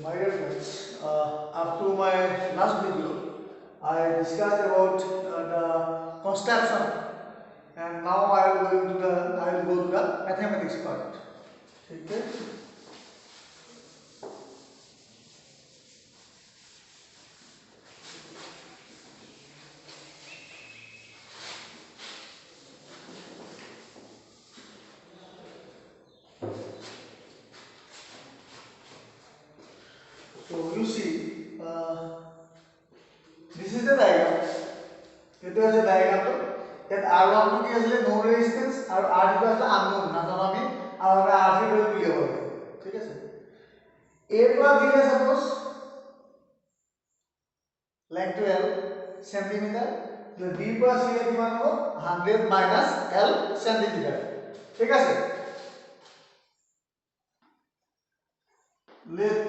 My dear friends, up to my last video, I discussed about the construction, and now I will go to the mathematics part. Okay. So you see, this is the diagram. It was a diagram that R12 কি আসলে no resistance আর R2 আসলে unknown না জানো আমি আর আমরা R3 বলে তুলে বলবো ঠিক আছে এর পর দিকে সাপোজ like 12 সেন্টিমিটার তো b পর c এর মান হলো 100 মাইনাস l সেন্টিমিটার ঠিক আছে let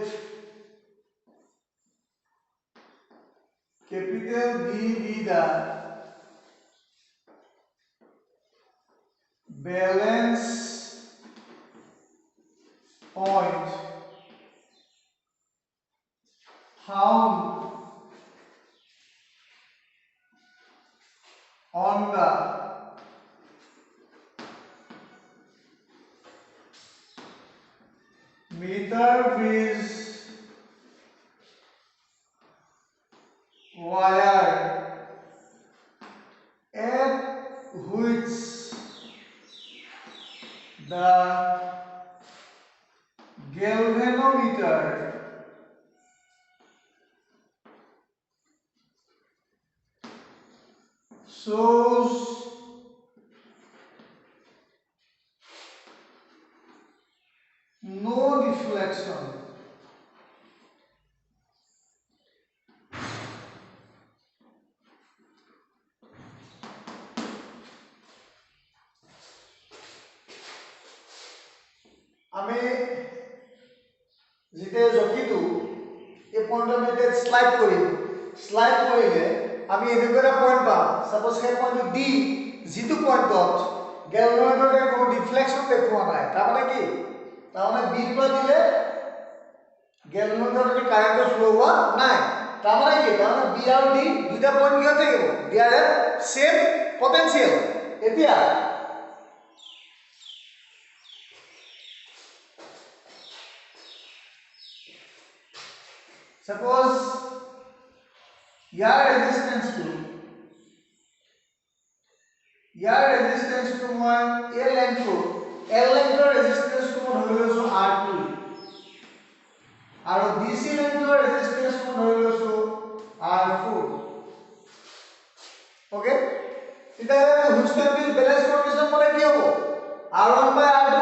capital B be the balance point found on the meter bridge wire at which the galvanometer shows no deflection. আমি যেটা জকিটো এই পয়েন্ট আমি এটা স্লাইড করি স্লাইড কৰিলে আমি এনেকুৱা পয়েন্ট পাম সাপোজ সেই পয়েন্ট ডি যেটো পয়েন্টত গ্যালভানোমিটারে কোনো ডিফ্লেকশন দেখোৱা নাই তাৰ মানে কি তাৰ মানে বি পৰা দিলে গ্যালভানোমিটারে কারেন্ট ফ্লো হোৱা নাই তাৰ মানে কি তাৰ মানে বি আৰু ডি দুটা পয়েন্ট কি থাকিব দে আর সেম পটেনশিয়াল এতিয়া suppose your resistance to my L length resistance to my R2 और BC length resistance to R4 okay এটা which can be balance condition মানে কি হবে R1 by R2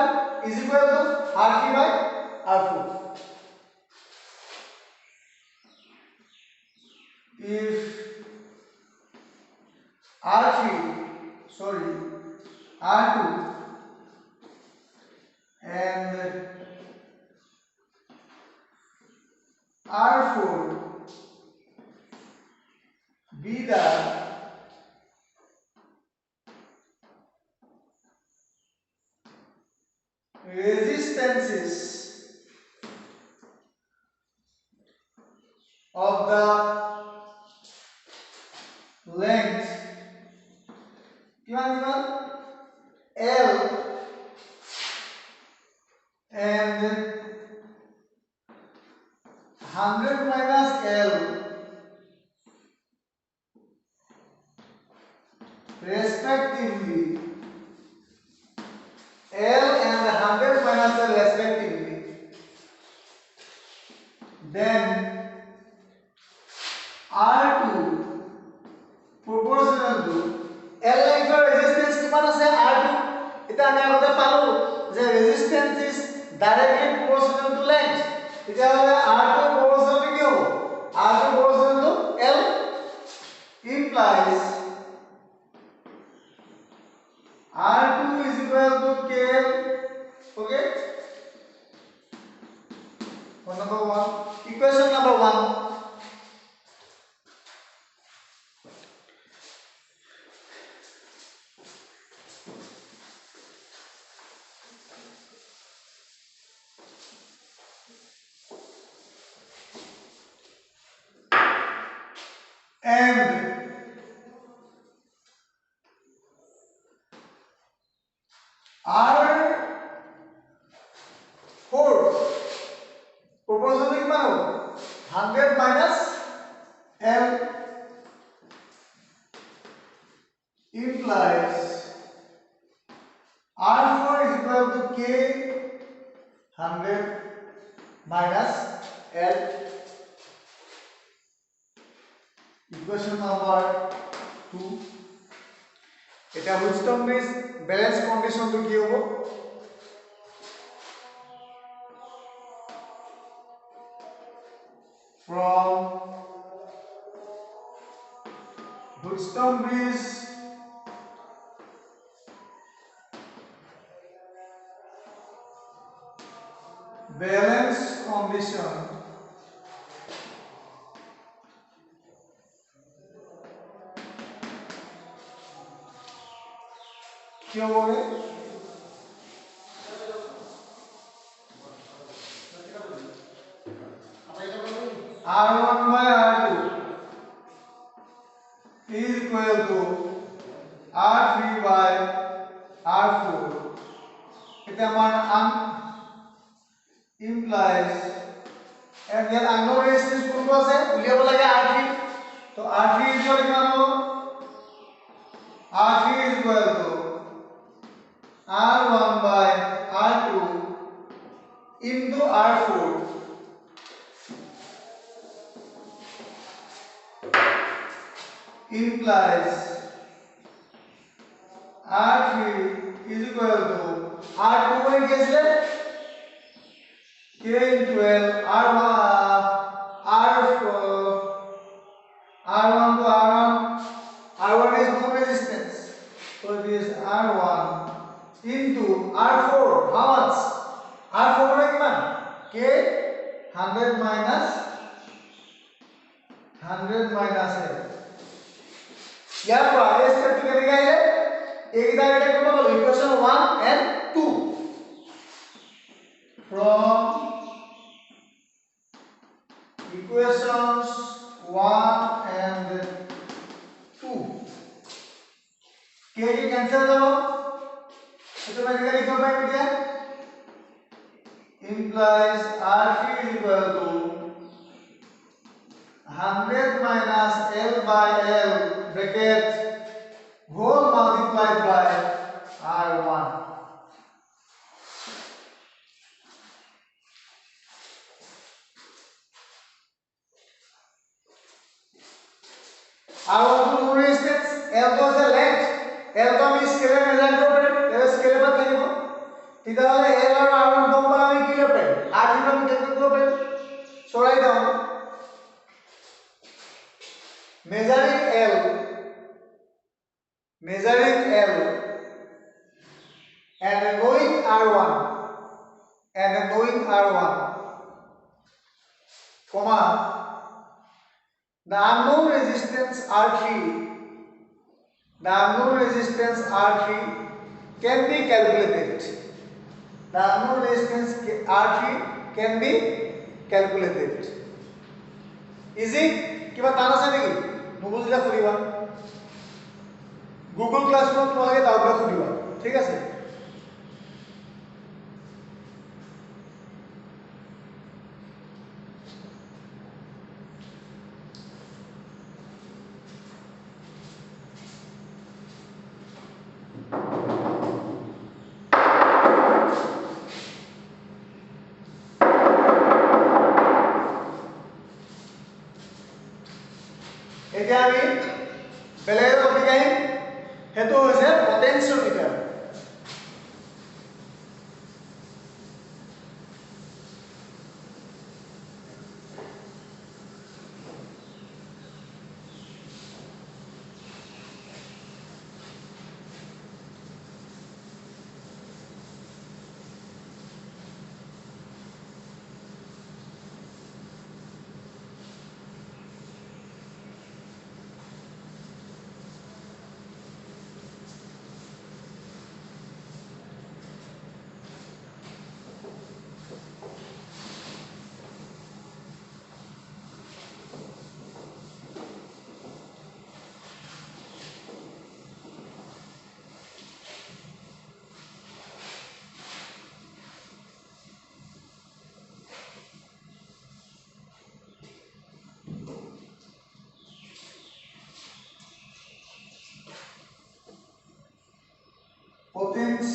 is equal to R3 by R4 if R2 and R4 be the resistances of the length L and 100 minus L respectively L and 100 minus L respectively then R2 proportional to L length of resistance কিমান আছে R2 এটা আমি আগতে পালো যে resistance is directly proportional to length এটা হলে R2 proportional to কি হবে R2 proportional to L implies R2 is equal to KL okay number 1 equation number 1 R4 proportional কিমান হ'ব 100 minus L implies R4 is equal to K 100 minus L. Equation number 2. এটা Wheatstone bridge balance condition to কি হ'ব from Wheatstone bridge balance condition কি হবে R1 by R2 is equal to R3 by R4 এটা আমার implies and then unknown resistance কোনটো আছে উলিয়াব লাগে R3 তো R3 is equal to R3 is equal to R1 by R2 into R4 implies R3 is equal to R2 মানে কি আছিল K into L R1 to R1 is no resistance so it is R1 into R4 how much R4 মানে কিমান K 100 minus L ইয়াৰ পৰা এই স্টেপটো কেনেকৈ আহিলে এইকেইটা এটা কৰিব গ'ল equation 1 and 2 from equations 1 and 2 के कैंसिल करो ऑटोमेटिकली लिख पाएंगे क्या implies R3 is equal to 100 minus L by L bracket whole multiplied by R1 R1 to no resistance L to is the length L to আমি স্কেলে measure করব এর স্কেলে বাদ দিব তাহলে L আর R1 দম্পল আমি কি করব R3 আমি ক্যালকুলেট করব সরাই দাও measuring L and knowing R1 comma the unknown resistance R3 can be calculated easy কিবা টান আছে নেকি নুবুজিলে খুলিবা গুগল ক্লাছৰুমত তোমালোকে ডাউটবিলাক খুলিবা ঠিক আছে এতিয়া আমি বেলেগ টপিক আহিম হেতু হৈছে পটেনশিওমিটাৰ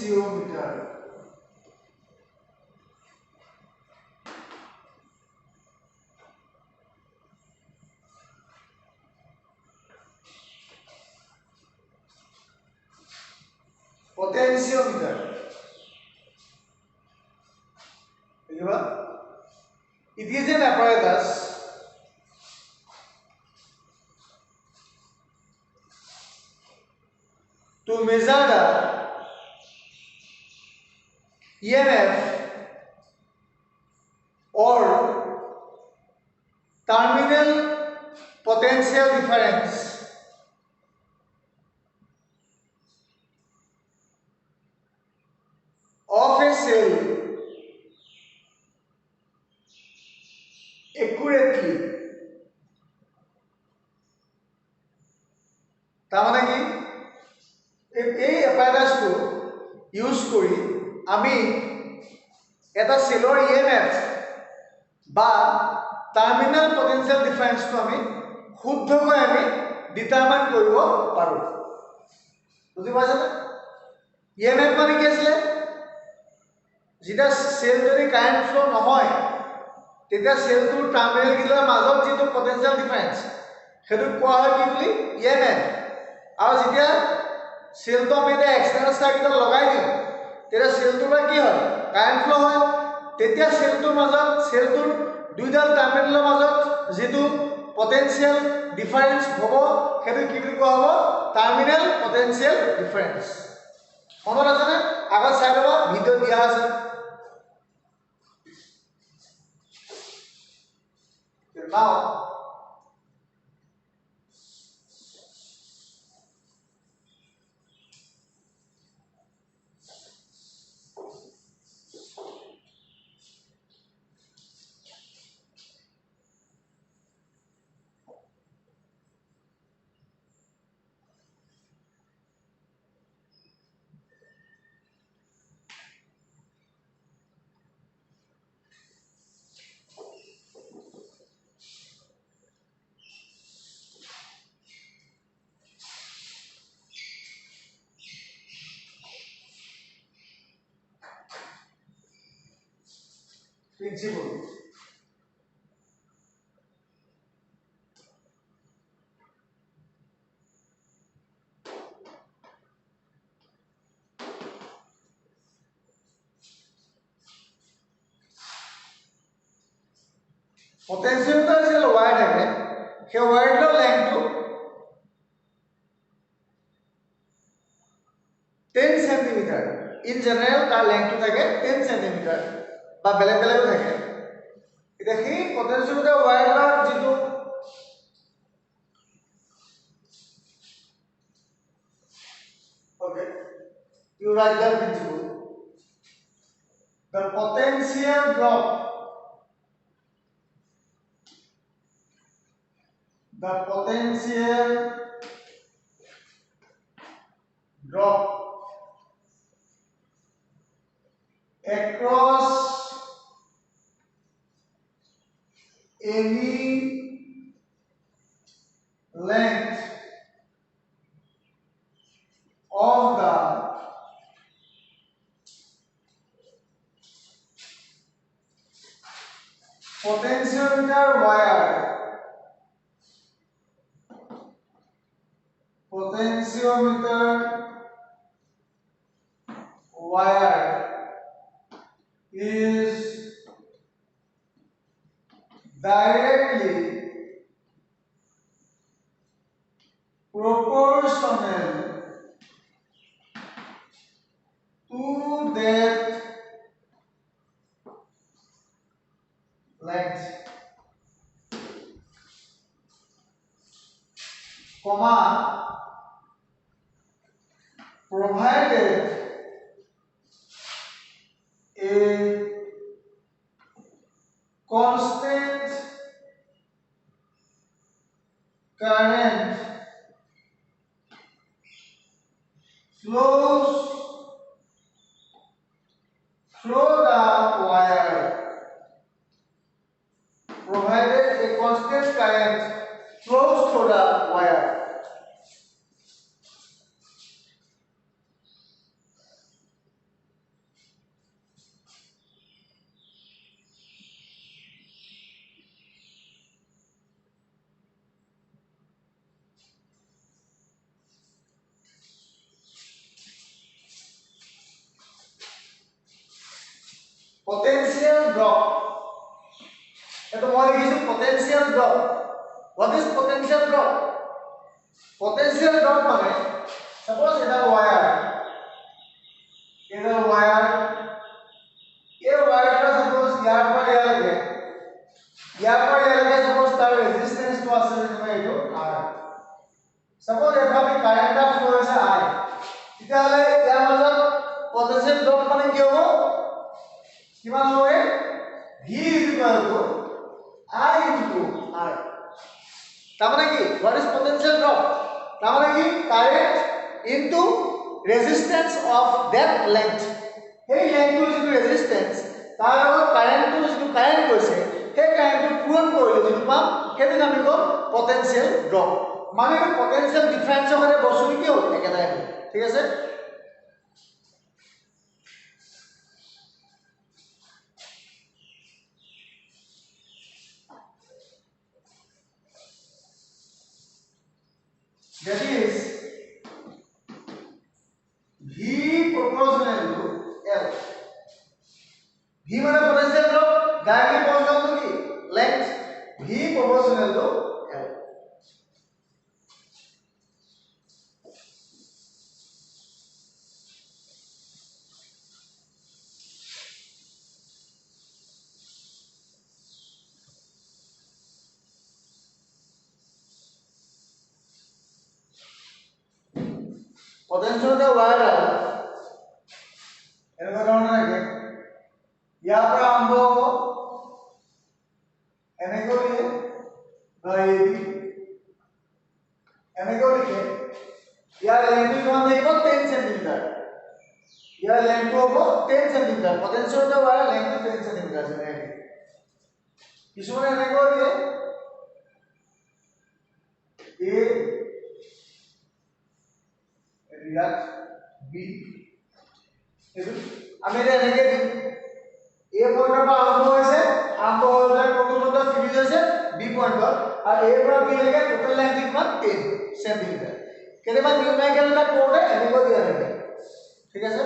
potentiometer. Potentiometer. It is an apparatus to measure the EMF or terminal potential difference of a cell accurately. तामाने की এই অ্যাপারেটাসটো ইউজ কৰি আমি এটা সেলৰ ইএমএফ বা টাৰ্মিনাল পটেনশিয়াল ডিফাৰেন্সটো আমি শুদ্ধকৈ আমি ডিটাৰমাইন কৰিব পাৰো। বুজি পাইছানে? ইএমএফ মানে কি আছিল? যেটা সেল যদি কারেন্ট ফ্লো নহয় তেতিয়া সেলটোৰ টাৰ্মিনাল গিলাৰ মাজত যেটো পটেনশিয়াল ডিফাৰেন্স সেইটো কোৱা হয় কি বুলি? ইএমএফ। আৰু যেতিয়া সেলটো আমি এটা এক্সটাৰ্নাল সার্কিটত লগাই দিওঁ তেতিয়া সেলটোৰ পৰা কি হয়? কারেন্ট ফ্লো হয়। তেতিয়া সেলটোৰ মাজত সেলটোৰ দুইডাল টাৰ্মিনালৰ মাজত যেটো পটেনশিয়াল ডিফাৰেন্স হ'ব সেইটো কি বুলি কোৱা হ'ব? Terminal potential difference. মনত আছে না? আগত চাই লবা ভিডিও দিয়া আছে। Now principle. Potentiometer is a wire diagram. Here wire lo length to 10 cm. In general, tar length to thake 10 cm. Ba beleg beleg thake. Ita hi potentiometer wire la jitu okay. You write the principle. The potential drop. The potential drop across any length of the potentiometer wire. Potentiometer wire is directly proportional to that length, comma, provided a constant current flows through the wire. Provided a constant current flows through the wire. potential drop এটো মই লিখিছো potential drop what is potential drop মানে suppose এটা wire ये wire का suppose यार पर suppose तार resistance तो আছে যেনে এটো R suppose এভাবে কারেন্ট টা ফ্লো হৈছে I তেতিয়াহলে ইয়াৰ মাজত potential drop মানে কি হ'ব কিমান হবে V I into R তাহলে কি what is potential drop তাহলে কি current into resistance of that length hey length to is resistance তার লগত current to is current কৈছে সেই current টো পূৰণ কৰিলে যেটো পাম সেইটো আমি কম potential drop মানে potential difference হলে বস্তুটো কি হ'ব একেটাই হ'ব ঠিক আছে that is V proportional to L V মানে potential drop directly proportional to কি length V proportional to L potential the wire এনেকুৱা ধৰণৰ থাকে ইয়াৰ পৰা আৰম্ভ হ'ব এনেকৈ লিখে ইয়াৰ লেন্থ কিমান থাকিব 10 সেন্টিমিটাৰ ইয়াৰ লেন্থ হ'ব 10 centimetre potential the wire length 10 centimetre আছে কিছুমানে এনেকৈ দিয়ে রিয়াক বি এটো আমি এটা এনেকে দিম এ পয়েন্টৰ পৰা আৰম্ভ হৈছে কোনটো ফিনিশ হৈছে বি পয়েন্টত আৰু এ পৰা বি লৈকে টোটাল লেন্থ কিমান 10 সেন্টিমিটাৰ কেনেবা নিউমেৰিকেল এটা কোডে এনেকৈ দিয়া থাকে ঠিক আছে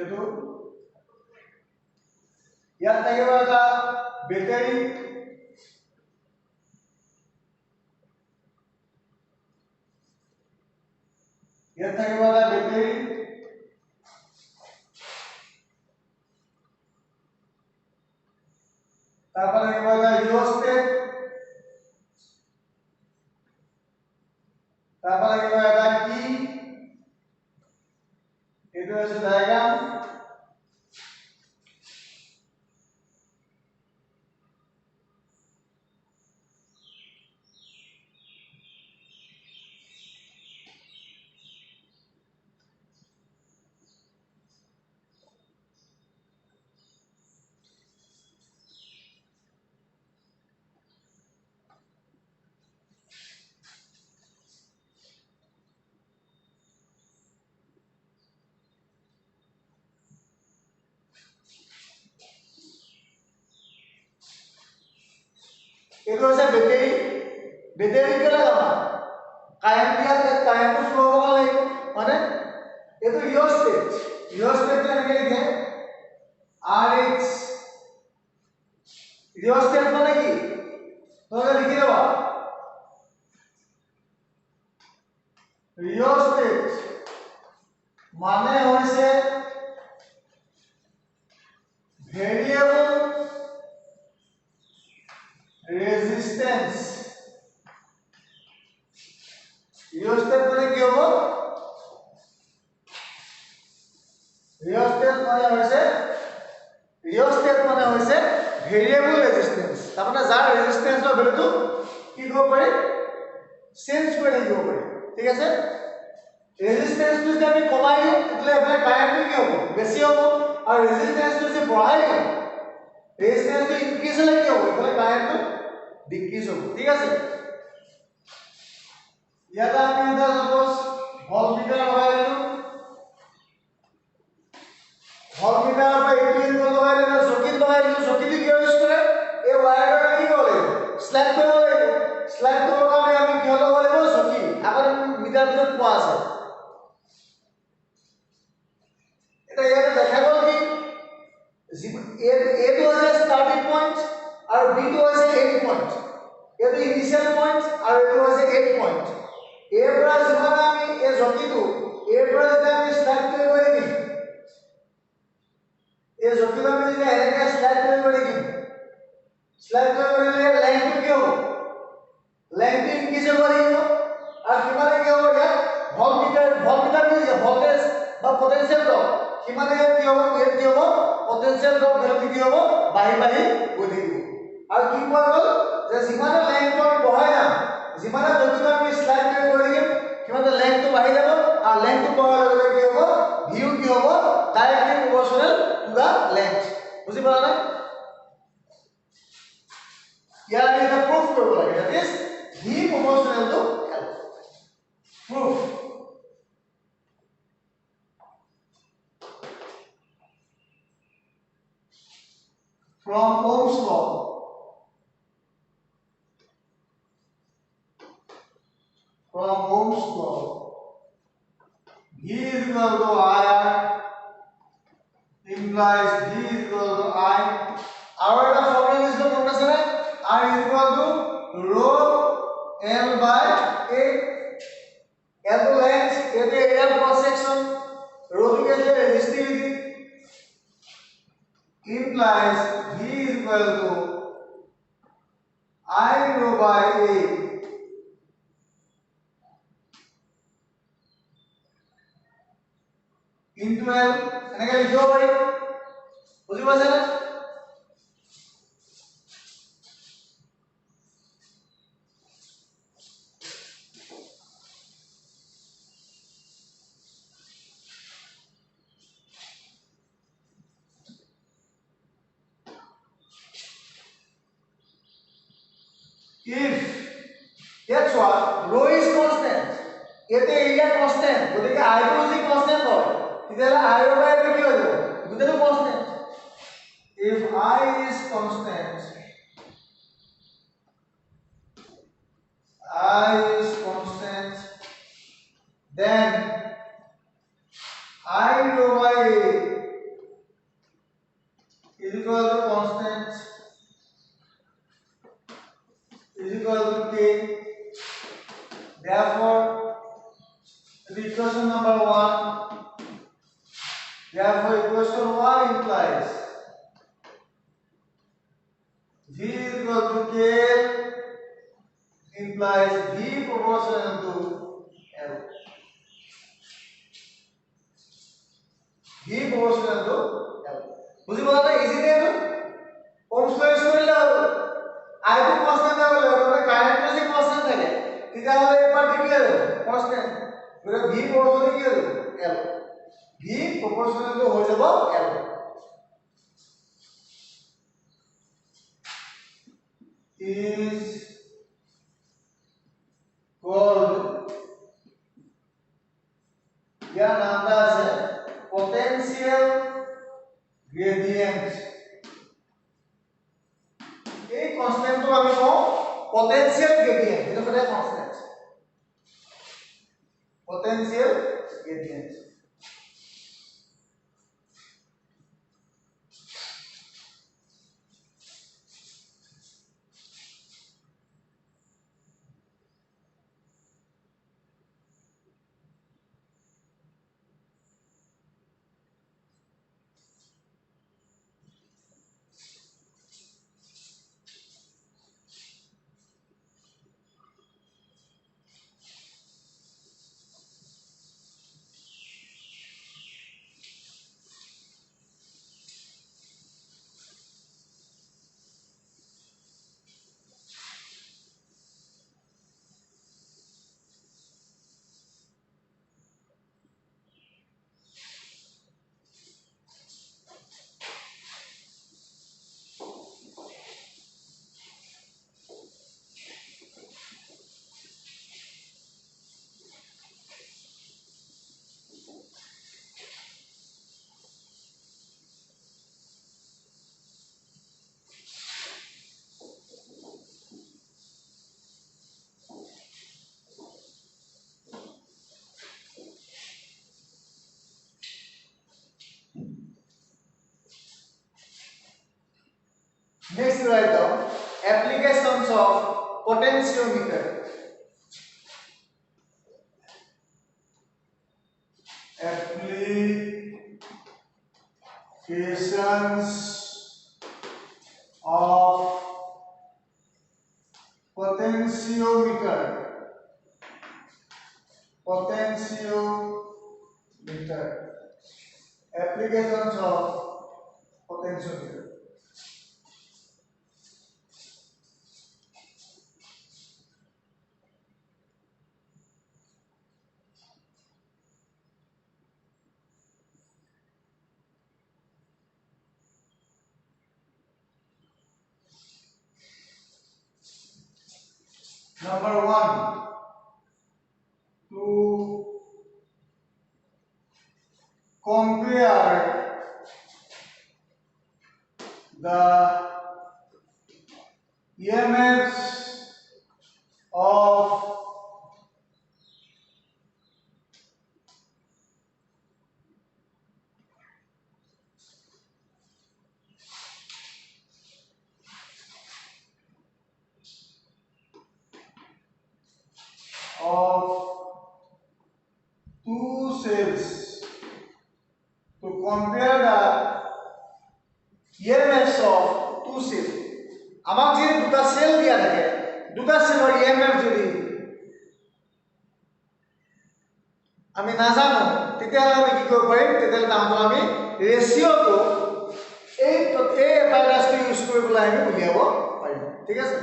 এটো ইয়াত থাকিব এটা বেটাৰী ইয়াত থাকিব এটা বেটাৰী তারপরে থাকিব এটা রিওস্টেট তারপরে থাকিব এটা কি এটা হচ্ছে ডায়াগ্রাম এটা হচ্ছে বেটারি কে লাগাবা কারেন্ট দিয়া কারেন্ট ফ্লো হওয়া লাগিব মানে এটো রিওস্টেট এনেকে লিখে RH রিওস্টেট মানে কি তোমরা লিখে দেবা রিওস্টেট মানে হইছে ভেরিয়েবল resistance রিওস্টেট মানে কি হবে রিওস্টেট মানে হইছে ভেরিয়েবল রেজিস্ট্যান্স তার মানে যার রেজিস্ট্যান্সৰ ভ্যালুটো কি কৰিব পাৰি চেঞ্জ কৰি দিব পাৰি ঠিক আছে রেজিস্ট্যান্সটো যদি আমি কমাই দিওঁ তেতিয়াহলে এফালে কাৰেন্টটো কি হ'ব বেছি হ'ব আৰু ৰেজিস্ট্যান্সটো যদি বঢ়াই দিওঁ রেজিস্ট্যান্সটো ইনক্রিজ হলে কি হবে এফালে কারেন্টটো ডিক্রিজ হ'ব ঠিক আছে ইয়াত আমি এটা সাপোজ ভল্টমিটাৰ লগাই দিলো ভল্টমিটাৰৰ পৰা এইটো এংগল লগাই দিলো চকিত লগাই দিলো চকিটো কিয় ইউজ কৰে এই ৱায়াৰটো আমি কি কৰিব লাগিব স্লাইড কৰিব লাগিব স্লাইড কৰাৰ কাৰণে আমি কিয় লগাব লাগিব চকি আগত মিটাৰ ভিতৰত পোৱা আছে এটা ইয়াতে দেখা গ'ল কি A to has a starting point और B to has a end point. ये तो initial point और A to has a end point. A पर जिमाना आमी ये जोकी तो A पर जितना आमी स्लाइड करे करेगी. ये जोकी तो आमी जितना ऐसे क्या स्लाइड करे करेगी. स्लाइड करे करेगी length क्यों? length किसे करेगी तो? और किमाने क्या हो गया? voltmeter नहीं है voltage বা potential drop. কিমানে কি হ'ব ওয়েট কি হ'ব পটেনশিয়াল ড্ৰপ ভ্যালু কি হ'ব বাহি বাহি গৈ থাকিব আৰু কি পোৱা গ'ল যে যিমানে লেংথটো আমি বঢ়াই যাম যিমানে গতিটো আমি স্লাইড কৰি দিম কিমানে লেংথটো বাঢ়ি যাব আৰু লেংথটো বঢ়াৰ লগে লগে কি হ'ব ভিউ কি হ'ব directly proportional to the length বুজি পালা নাই ইয়াৰ এটা প্ৰুফ কৰিব লাগে that is V proportional to L proof from Ohm's law. From Ohm's law, V is equal to IR implies V is equal to I. Our formula is the formula I is equal to rho L by A. L to length, A the area cross section, rho to get the resistivity implies V is equal to I rho by A into L এনেকে লিখিব পাৰি বুজি পাইছা না if guess what rho is constant এতে area constant গতিকে I to is constant হয় তেতিয়াহলে I rho by কি হৈ যাব দুটাটো constant if I is constant then I rho by A is equal to constant is equal to K. Therefore, the equation number 1, therefore equation 1 implies V is equal to K implies V proportional to L. V proportional to L. বুঝি পালা না easy নে তো Ohm's law use কৰিলে I to constant হবে তবে current যদি constant থাকে তাহলে এই পার্ট কি হবে constant পুরো V proportional কি হবে L V proportional তো হয়ে যাব L is called या नाम আছে potential gradient এই কনস্ট্যান্ট তো আমি কম potential gradient এটা হলো constant potential gradient to write down applications of potentiometer. Applications of potentiometer. Applications of potentiometer. Number 1, to compare the EMFs of two cells, to compare the EMFs of two cells. আমাক যে দুটা sell দিয়া থাকে, দুটা সেলৰ EMF যদি আমি নাজানো তেতিয়াহ'লে আমি কি কৰিব পাৰিম, তেতিয়াহ'লে তাহাঁতৰ আমি ৰেচিঅ'টো এই এপাইৰাছটো ইউজ কৰি পেলাই আমি উলিয়াব পাৰিম। ঠিক আছে,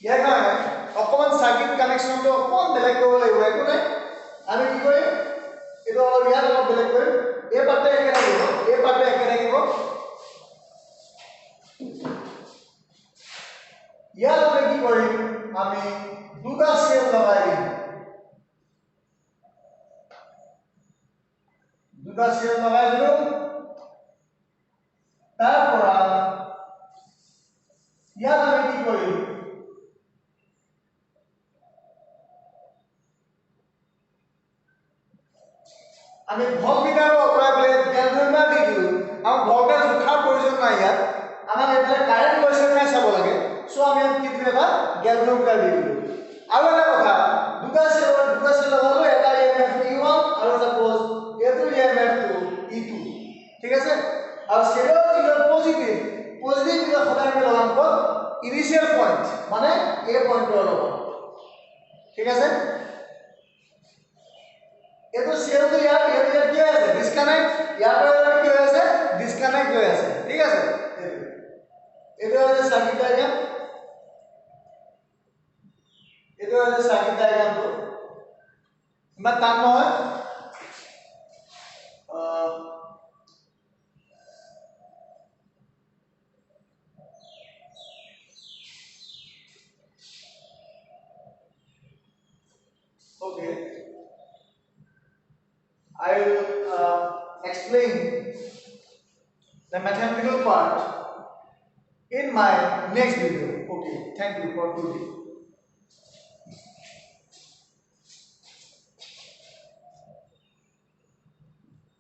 ইয়াৰ কাৰণে অকমান সাৰ্কিট কানেকশ্যনটো অকমান বেলেগ কৰিব লাগিব। একো নাই, আমি কি কৰিম, এইটো অলপ ইয়াত অলপ বেলেগ কৰিম। এই পাৰ্টটো একে থাকিব, এই পাৰ্টটো একে থাকিব। ইয়াত আমি কি কৰিম, আমি দুটা সেল লগাই দিম। দুটা সেল লগাই দিলো, তাৰ পৰা ইয়াত আমি কি কৰিম, আমি ভল্টমিটাৰ অতৰাই পেলাই গেলভেমিটাৰ দি দিলো। আমাৰ ভল্টেজ উঠাৰ প্ৰয়োজন নাই ইয়াত, আমাক এইফালে কাৰেণ্ট গৈছে নাই চাব লাগে। সো আমি ইয়াত কি দিলো, এটা গেলভেমিটাৰ দি দিলো। আৰু এটা কথা, দুটা সেল লগালো, এটা EMF E1 আৰু এটা এইটো EMF E2। ঠিক আছে, আৰু সেলৰ যিটো পজিটিভ বিলাক সদায় আমি লগাম ক'ত, ইনিশিয়াল পইণ্ট, মানে এই পইণ্টৰ লগত। ঠিক আছে, এইটো সেলটো ইয়াত কি হৈ আছে, ডিসকানেক্ট। ইয়াৰ পৰা কি হৈ আছে, ডিসকানেক্ট হৈ আছে। ঠিক আছে, এইটো হৈছে সাৰ্কিট ডায়াগ্ৰাম, এইটো হৈছে সাৰ্কিট ডায়াগ্ৰামটো। ইমান টান নহয়। Okay, I will explain the mathematical part in my next video. Okay, thank you for today.